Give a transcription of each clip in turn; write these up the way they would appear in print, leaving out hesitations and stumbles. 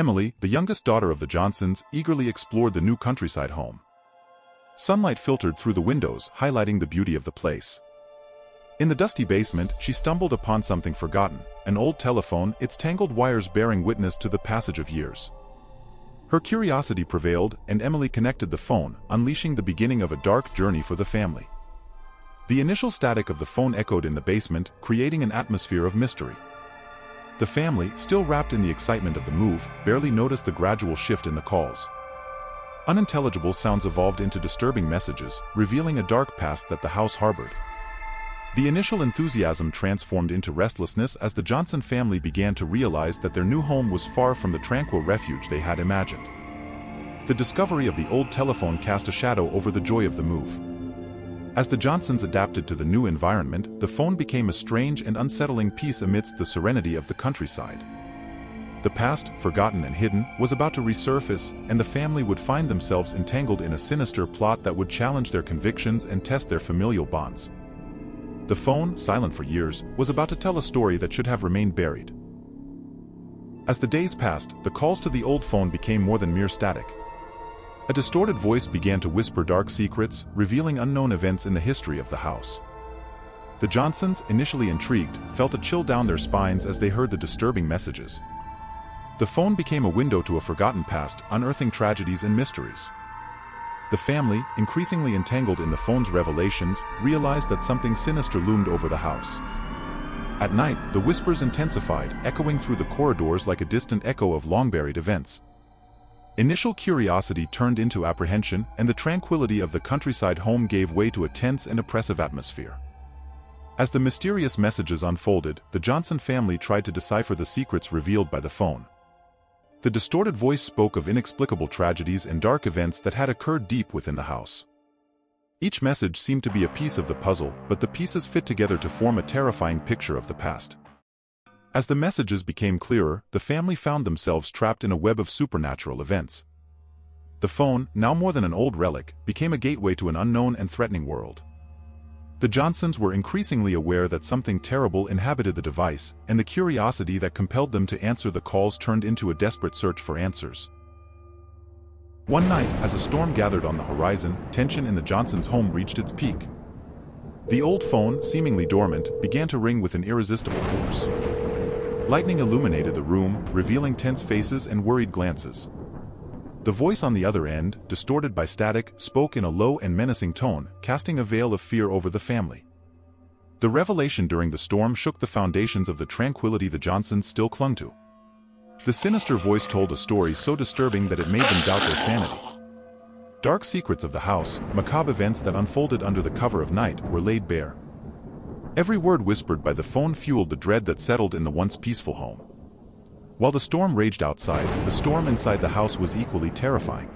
Emily, the youngest daughter of the Johnsons, eagerly explored the new countryside home. Sunlight filtered through the windows, highlighting the beauty of the place. In the dusty basement, she stumbled upon something forgotten, an old telephone, its tangled wires bearing witness to the passage of years. Her curiosity prevailed, and Emily connected the phone, unleashing the beginning of a dark journey for the family. The initial static of the phone echoed in the basement, creating an atmosphere of mystery. The family, still wrapped in the excitement of the move, barely noticed the gradual shift in the calls. Unintelligible sounds evolved into disturbing messages, revealing a dark past that the house harbored. The initial enthusiasm transformed into restlessness as the Johnson family began to realize that their new home was far from the tranquil refuge they had imagined. The discovery of the old telephone cast a shadow over the joy of the move. As the Johnsons adapted to the new environment, the phone became a strange and unsettling piece amidst the serenity of the countryside. The past, forgotten and hidden, was about to resurface, and the family would find themselves entangled in a sinister plot that would challenge their convictions and test their familial bonds. The phone, silent for years, was about to tell a story that should have remained buried. As the days passed, the calls to the old phone became more than mere static. A distorted voice began to whisper dark secrets, revealing unknown events in the history of the house. The Johnsons, initially intrigued, felt a chill down their spines as they heard the disturbing messages. The phone became a window to a forgotten past, unearthing tragedies and mysteries. The family, increasingly entangled in the phone's revelations, realized that something sinister loomed over the house. At night, the whispers intensified, echoing through the corridors like a distant echo of long-buried events. Initial curiosity turned into apprehension, and the tranquility of the countryside home gave way to a tense and oppressive atmosphere. As the mysterious messages unfolded, the Johnson family tried to decipher the secrets revealed by the phone. The distorted voice spoke of inexplicable tragedies and dark events that had occurred deep within the house. Each message seemed to be a piece of the puzzle, but the pieces fit together to form a terrifying picture of the past. As the messages became clearer, the family found themselves trapped in a web of supernatural events. The phone, now more than an old relic, became a gateway to an unknown and threatening world. The Johnsons were increasingly aware that something terrible inhabited the device, and the curiosity that compelled them to answer the calls turned into a desperate search for answers. One night, as a storm gathered on the horizon, tension in the Johnsons' home reached its peak. The old phone, seemingly dormant, began to ring with an irresistible force. Lightning illuminated the room, revealing tense faces and worried glances. The voice on the other end, distorted by static, spoke in a low and menacing tone, casting a veil of fear over the family. The revelation during the storm shook the foundations of the tranquility the Johnsons still clung to. The sinister voice told a story so disturbing that it made them doubt their sanity. Dark secrets of the house, macabre events that unfolded under the cover of night, were laid bare. Every word whispered by the phone fueled the dread that settled in the once peaceful home. While the storm raged outside, the storm inside the house was equally terrifying.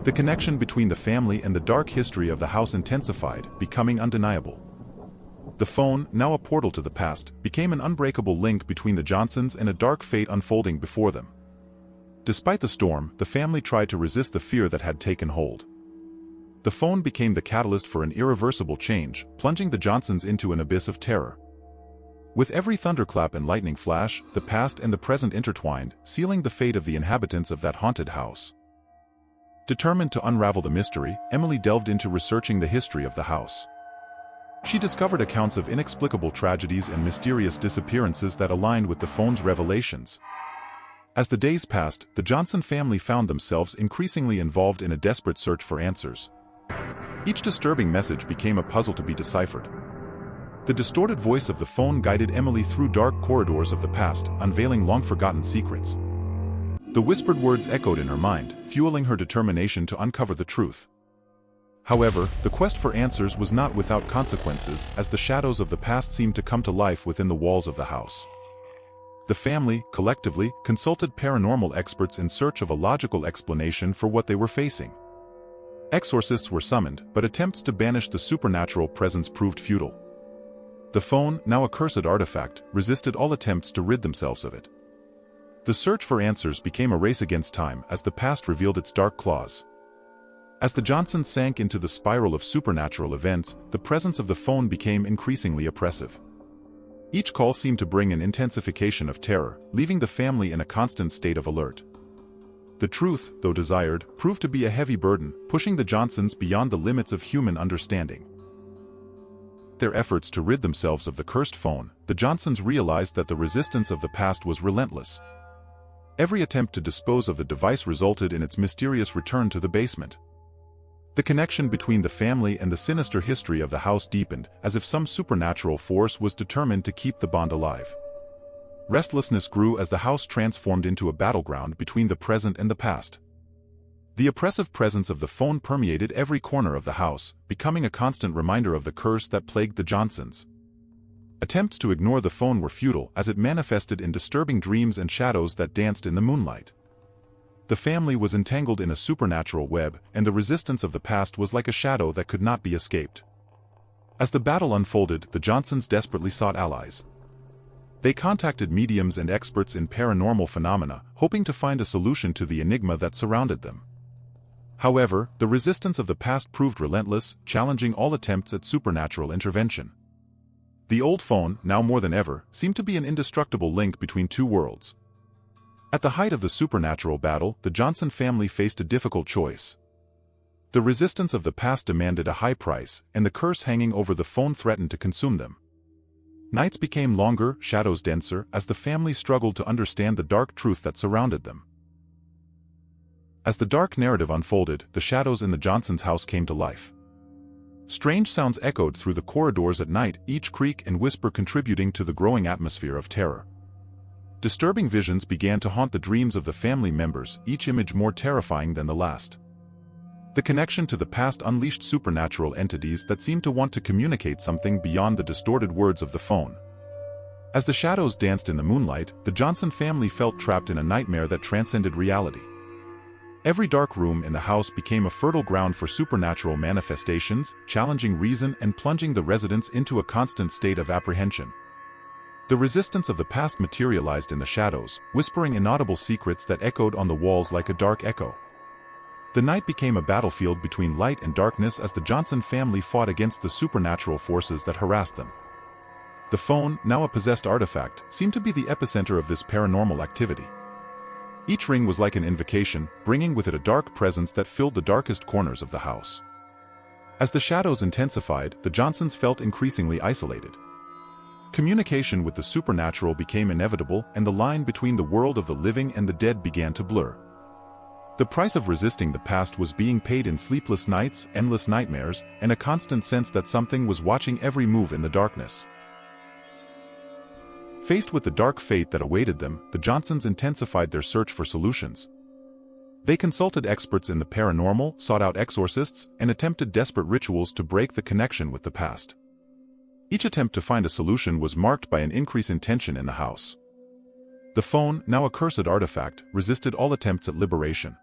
The connection between the family and the dark history of the house intensified, becoming undeniable. The phone, now a portal to the past, became an unbreakable link between the Johnsons and a dark fate unfolding before them. Despite the storm, the family tried to resist the fear that had taken hold. The phone became the catalyst for an irreversible change, plunging the Johnsons into an abyss of terror. With every thunderclap and lightning flash, the past and the present intertwined, sealing the fate of the inhabitants of that haunted house. Determined to unravel the mystery, Emily delved into researching the history of the house. She discovered accounts of inexplicable tragedies and mysterious disappearances that aligned with the phone's revelations. As the days passed, the Johnson family found themselves increasingly involved in a desperate search for answers. Each disturbing message became a puzzle to be deciphered. The distorted voice of the phone guided Emily through dark corridors of the past, unveiling long-forgotten secrets. The whispered words echoed in her mind, fueling her determination to uncover the truth. However, the quest for answers was not without consequences, as the shadows of the past seemed to come to life within the walls of the house. The family, collectively, consulted paranormal experts in search of a logical explanation for what they were facing. Exorcists were summoned, but attempts to banish the supernatural presence proved futile. The phone, now a cursed artifact, resisted all attempts to rid themselves of it. The search for answers became a race against time as the past revealed its dark claws. As the Johnsons sank into the spiral of supernatural events, the presence of the phone became increasingly oppressive. Each call seemed to bring an intensification of terror, leaving the family in a constant state of alert. The truth, though desired, proved to be a heavy burden, pushing the Johnsons beyond the limits of human understanding. Their efforts to rid themselves of the cursed phone, the Johnsons realized that the resistance of the past was relentless. Every attempt to dispose of the device resulted in its mysterious return to the basement. The connection between the family and the sinister history of the house deepened, as if some supernatural force was determined to keep the bond alive. Restlessness grew as the house transformed into a battleground between the present and the past. The oppressive presence of the phone permeated every corner of the house, becoming a constant reminder of the curse that plagued the Johnsons. Attempts to ignore the phone were futile, as it manifested in disturbing dreams and shadows that danced in the moonlight. The family was entangled in a supernatural web, and the resistance of the past was like a shadow that could not be escaped. As the battle unfolded, the Johnsons desperately sought allies. They contacted mediums and experts in paranormal phenomena, hoping to find a solution to the enigma that surrounded them. However, the resistance of the past proved relentless, challenging all attempts at supernatural intervention. The old phone, now more than ever, seemed to be an indestructible link between two worlds. At the height of the supernatural battle, the Johnson family faced a difficult choice. The resistance of the past demanded a high price, and the curse hanging over the phone threatened to consume them. Nights became longer, shadows denser, as the family struggled to understand the dark truth that surrounded them. As the dark narrative unfolded, the shadows in the Johnsons' house came to life. Strange sounds echoed through the corridors at night, each creak and whisper contributing to the growing atmosphere of terror. Disturbing visions began to haunt the dreams of the family members, each image more terrifying than the last. The connection to the past unleashed supernatural entities that seemed to want to communicate something beyond the distorted words of the phone. As the shadows danced in the moonlight, the Johnson family felt trapped in a nightmare that transcended reality. Every dark room in the house became a fertile ground for supernatural manifestations, challenging reason and plunging the residents into a constant state of apprehension. The resistance of the past materialized in the shadows, whispering inaudible secrets that echoed on the walls like a dark echo. The night became a battlefield between light and darkness as the Johnson family fought against the supernatural forces that harassed them. The phone, now a possessed artifact, seemed to be the epicenter of this paranormal activity. Each ring was like an invocation, bringing with it a dark presence that filled the darkest corners of the house. As the shadows intensified, the Johnsons felt increasingly isolated. Communication with the supernatural became inevitable, and the line between the world of the living and the dead began to blur. The price of resisting the past was being paid in sleepless nights, endless nightmares, and a constant sense that something was watching every move in the darkness. Faced with the dark fate that awaited them, the Johnsons intensified their search for solutions. They consulted experts in the paranormal, sought out exorcists, and attempted desperate rituals to break the connection with the past. Each attempt to find a solution was marked by an increase in tension in the house. The phone, now a cursed artifact, resisted all attempts at liberation.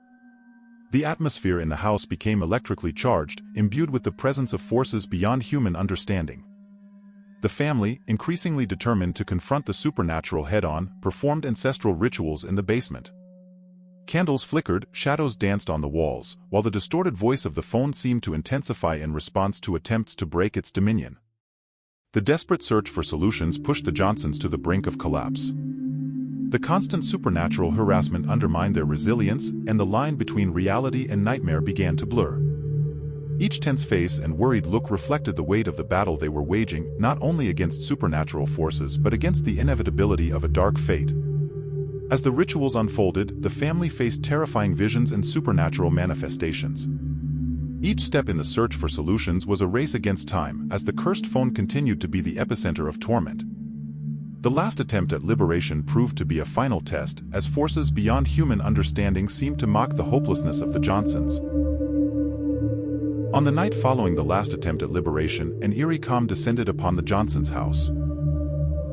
The atmosphere in the house became electrically charged, imbued with the presence of forces beyond human understanding. The family, increasingly determined to confront the supernatural head-on, performed ancestral rituals in the basement. Candles flickered, shadows danced on the walls, while the distorted voice of the phone seemed to intensify in response to attempts to break its dominion. The desperate search for solutions pushed the Johnsons to the brink of collapse. The constant supernatural harassment undermined their resilience, and the line between reality and nightmare began to blur. Each tense face and worried look reflected the weight of the battle they were waging, not only against supernatural forces but against the inevitability of a dark fate. As the rituals unfolded, the family faced terrifying visions and supernatural manifestations. Each step in the search for solutions was a race against time, as the cursed phone continued to be the epicenter of torment. The last attempt at liberation proved to be a final test, as forces beyond human understanding seemed to mock the hopelessness of the Johnsons. On the night following the last attempt at liberation, an eerie calm descended upon the Johnsons' house.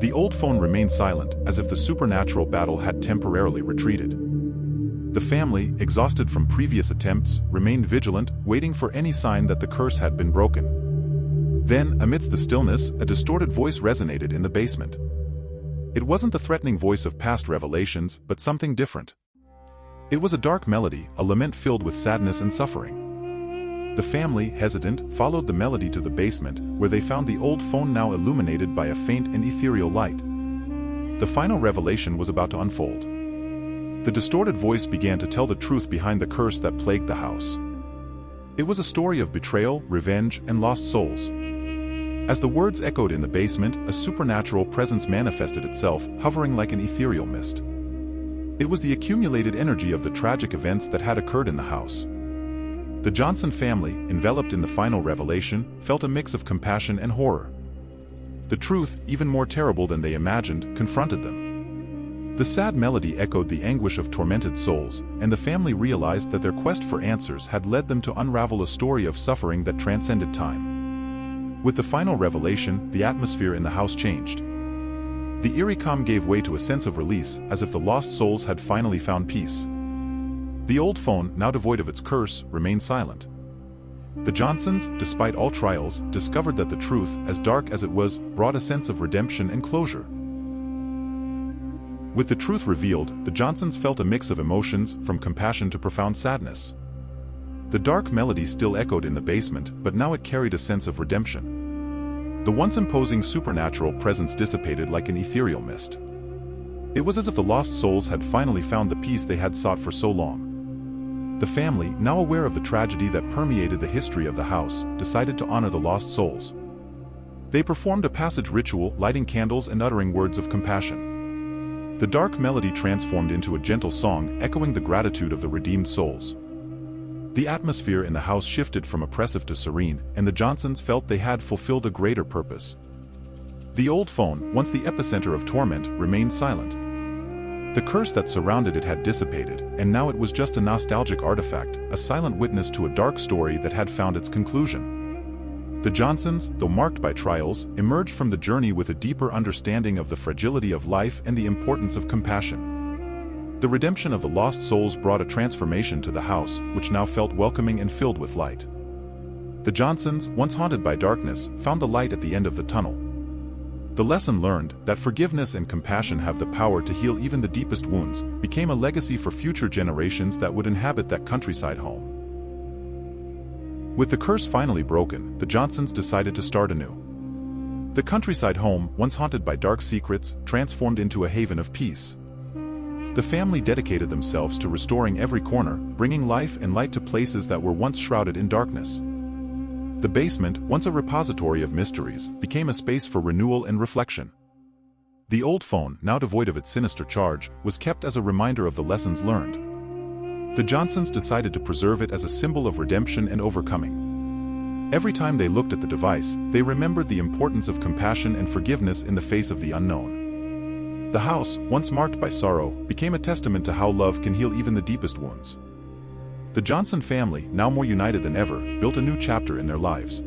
The old phone remained silent, as if the supernatural battle had temporarily retreated. The family, exhausted from previous attempts, remained vigilant, waiting for any sign that the curse had been broken. Then, amidst the stillness, a distorted voice resonated in the basement. It wasn't the threatening voice of past revelations, but something different. It was a dark melody, a lament filled with sadness and suffering. The family, hesitant, followed the melody to the basement, where they found the old phone now illuminated by a faint and ethereal light. The final revelation was about to unfold. The distorted voice began to tell the truth behind the curse that plagued the house. It was a story of betrayal, revenge, and lost souls. As the words echoed in the basement, a supernatural presence manifested itself, hovering like an ethereal mist. It was the accumulated energy of the tragic events that had occurred in the house. The Johnson family, enveloped in the final revelation, felt a mix of compassion and horror. The truth, even more terrible than they imagined, confronted them. The sad melody echoed the anguish of tormented souls, and the family realized that their quest for answers had led them to unravel a story of suffering that transcended time. With the final revelation, the atmosphere in the house changed. The eerie calm gave way to a sense of release, as if the lost souls had finally found peace. The old phone, now devoid of its curse, remained silent. The Johnsons, despite all trials, discovered that the truth, as dark as it was, brought a sense of redemption and closure. With the truth revealed, the Johnsons felt a mix of emotions, from compassion to profound sadness. The dark melody still echoed in the basement, but now it carried a sense of redemption. The once imposing supernatural presence dissipated like an ethereal mist. It was as if the lost souls had finally found the peace they had sought for so long. The family, now aware of the tragedy that permeated the history of the house, decided to honor the lost souls. They performed a passage ritual, lighting candles and uttering words of compassion. The dark melody transformed into a gentle song, echoing the gratitude of the redeemed souls. The atmosphere in the house shifted from oppressive to serene, and the Johnsons felt they had fulfilled a greater purpose. The old phone, once the epicenter of torment, remained silent. The curse that surrounded it had dissipated, and now it was just a nostalgic artifact, a silent witness to a dark story that had found its conclusion. The Johnsons, though marked by trials, emerged from the journey with a deeper understanding of the fragility of life and the importance of compassion. The redemption of the lost souls brought a transformation to the house, which now felt welcoming and filled with light. The Johnsons, once haunted by darkness, found the light at the end of the tunnel. The lesson learned, that forgiveness and compassion have the power to heal even the deepest wounds, became a legacy for future generations that would inhabit that countryside home. With the curse finally broken, the Johnsons decided to start anew. The countryside home, once haunted by dark secrets, transformed into a haven of peace. The family dedicated themselves to restoring every corner, bringing life and light to places that were once shrouded in darkness. The basement, once a repository of mysteries, became a space for renewal and reflection. The old phone, now devoid of its sinister charge, was kept as a reminder of the lessons learned. The Johnsons decided to preserve it as a symbol of redemption and overcoming. Every time they looked at the device, they remembered the importance of compassion and forgiveness in the face of the unknown. The house, once marked by sorrow, became a testament to how love can heal even the deepest wounds. The Johnson family, now more united than ever, built a new chapter in their lives.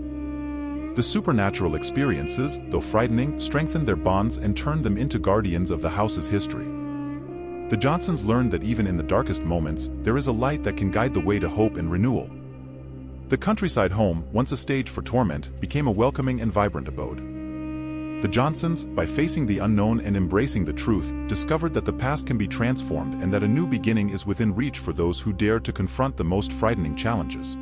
The supernatural experiences, though frightening, strengthened their bonds and turned them into guardians of the house's history. The Johnsons learned that even in the darkest moments, there is a light that can guide the way to hope and renewal. The countryside home, once a stage for torment, became a welcoming and vibrant abode. The Johnsons, by facing the unknown and embracing the truth, discovered that the past can be transformed and that a new beginning is within reach for those who dare to confront the most frightening challenges.